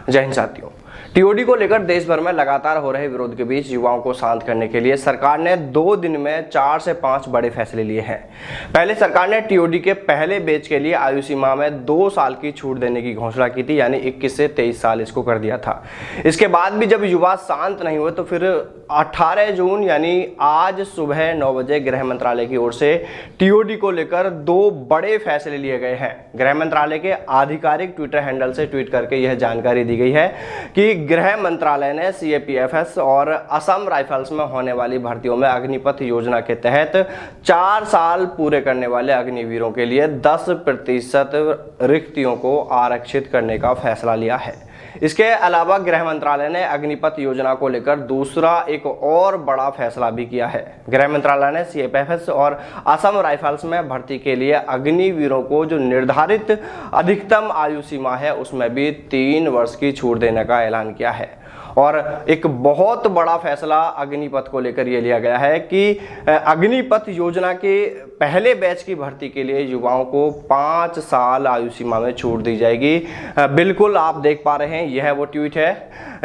जय हिंद साथियों। टीओडी को लेकर देश भर में लगातार हो रहे विरोध के बीच युवाओं को शांत करने के लिए सरकार ने 2 दिन में 4 से 5 बड़े फैसले लिए हैं। पहले सरकार ने टीओडी के पहले बैच के लिए आयु सीमा में 2 साल की छूट देने की घोषणा की थी, यानी 21 से 23 साल इसको कर दिया था। इसके बाद भी जब युवा शांत नहीं हुए तो फिर 18 जून यानी आज सुबह 9 बजे गृह मंत्रालय की ओर से टीओडी को लेकर 2 बड़े फैसले लिए गए हैं। गृह मंत्रालय के आधिकारिक ट्विटर हैंडल से ट्वीट करके यह जानकारी दी गई है कि गृह मंत्रालय ने सीएपीएफएस और असम राइफल्स में होने वाली भर्तियों में अग्निपथ योजना के तहत 4 साल पूरे करने वाले अग्निवीरों के लिए 10% रिक्तियों को आरक्षित करने का फैसला लिया है। इसके अलावा गृह मंत्रालय ने अग्निपथ योजना को लेकर दूसरा एक और बड़ा फैसला भी किया है। गृह मंत्रालय ने सीएपीएफएस और असम राइफल्स में भर्ती के लिए अग्निवीरों को जो निर्धारित अधिकतम आयु सीमा है उसमें भी 3 वर्ष की छूट देने का ऐलान किया है। और एक बहुत बड़ा फैसला अग्निपथ को लेकर यह लिया गया है कि अग्निपथ योजना के पहले बैच की भर्ती के लिए युवाओं को 5 साल आयु सीमा में छूट दी जाएगी। बिल्कुल आप देख पा रहे हैं, यह वो ट्वीट है,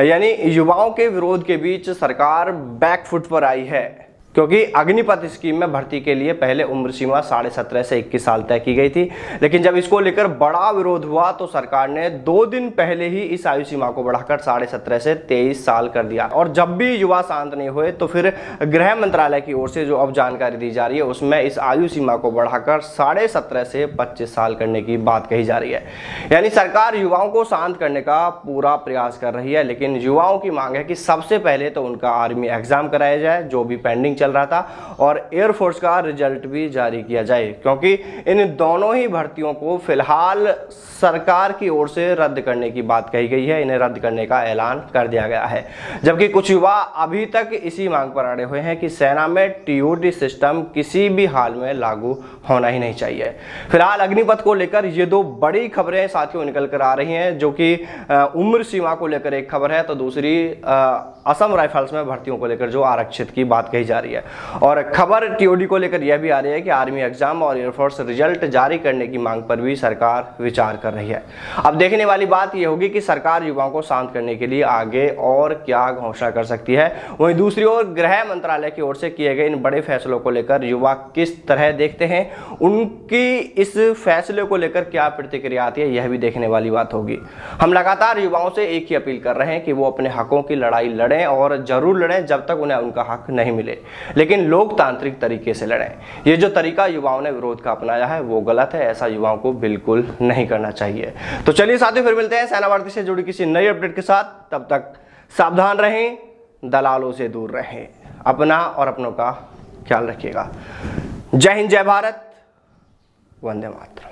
यानी युवाओं के विरोध के बीच सरकार बैकफुट पर आई है, क्योंकि अग्निपथ स्कीम में भर्ती के लिए पहले उम्र सीमा 17.5 से 21 साल तय की गई थी, लेकिन जब इसको लेकर बड़ा विरोध हुआ तो सरकार ने 2 दिन पहले ही इस आयु सीमा को बढ़ाकर 17.5 से 23 साल कर दिया। और जब भी युवा शांत नहीं हुए तो फिर गृह मंत्रालय की ओर से जो अब जानकारी दी जा रही है उसमें इस आयु सीमा को बढ़ाकर 17.5 से 25 साल करने की बात कही जा रही है। यानी सरकार युवाओं को शांत करने का पूरा प्रयास कर रही है, लेकिन युवाओं की मांग है कि सबसे पहले तो उनका आर्मी एग्जाम कराया जाए जो भी पेंडिंग चल रहा था, और एयरफोर्स का रिजल्ट भी जारी किया जाए, क्योंकि इन दोनों ही भर्तियों को फिलहाल सरकार की ओर से रद्द करने की बात कही गई है। इन्हें रद्द करने का ऐलान कर दिया गया है, जबकि कुछ युवा अभी तक इसी मांग पर अड़े हुए हैं कि सेना में टीओडी सिस्टम किसी भी हाल में लागू होना ही नहीं चाहिए। फिलहाल अग्निपथ को लेकर ये 2 बड़ी खबरें साथियों निकल कर आ रही हैं, जो कि उम्र सीमा को लेकर एक खबर है तो दूसरी असम राइफल्स में भर्तियों को लेकर जो आरक्षित की बात कही जा रही है। और खबर टीओडी को लेकर यह भी आ रही है कि आर्मी एग्जाम और एयरफोर्स रिजल्ट जारी करने की मांग पर भी सरकार विचार कर रही है। अब देखने वाली बात यह होगी कि सरकार युवाओं को शांत करने के लिए आगे और क्या घोषणा कर सकती है। वहीं दूसरी ओर गृह मंत्रालय की ओर से किए गए इन बड़े फैसलों को लेकर युवा किस तरह देखते हैं, उनकी इस फैसले को लेकर क्या प्रतिक्रिया आती है, यह भी देखने वाली बात होगी। हम लगातार युवाओं से एक ही अपील कर रहे हैं कि वो अपने हकों की लड़ाई लड़ें, और जरूर लड़ें जब तक उन्हें उनका हक नहीं मिले, लेकिन लोकतांत्रिक तरीके से लड़ें। ये जो तरीका युवाओं ने विरोध का अपनाया है वो गलत है, ऐसा युवाओं को बिल्कुल नहीं करना चाहिए। तो चलिए साथियों, फिर मिलते हैं सेना भर्ती से जुड़ी किसी नई अपडेट के साथ। तब तक सावधान रहें, दलालों से दूर रहें, अपना और अपनों का ख्याल रखिएगा। जय हिंद, जय भारत, वंदे मातरम।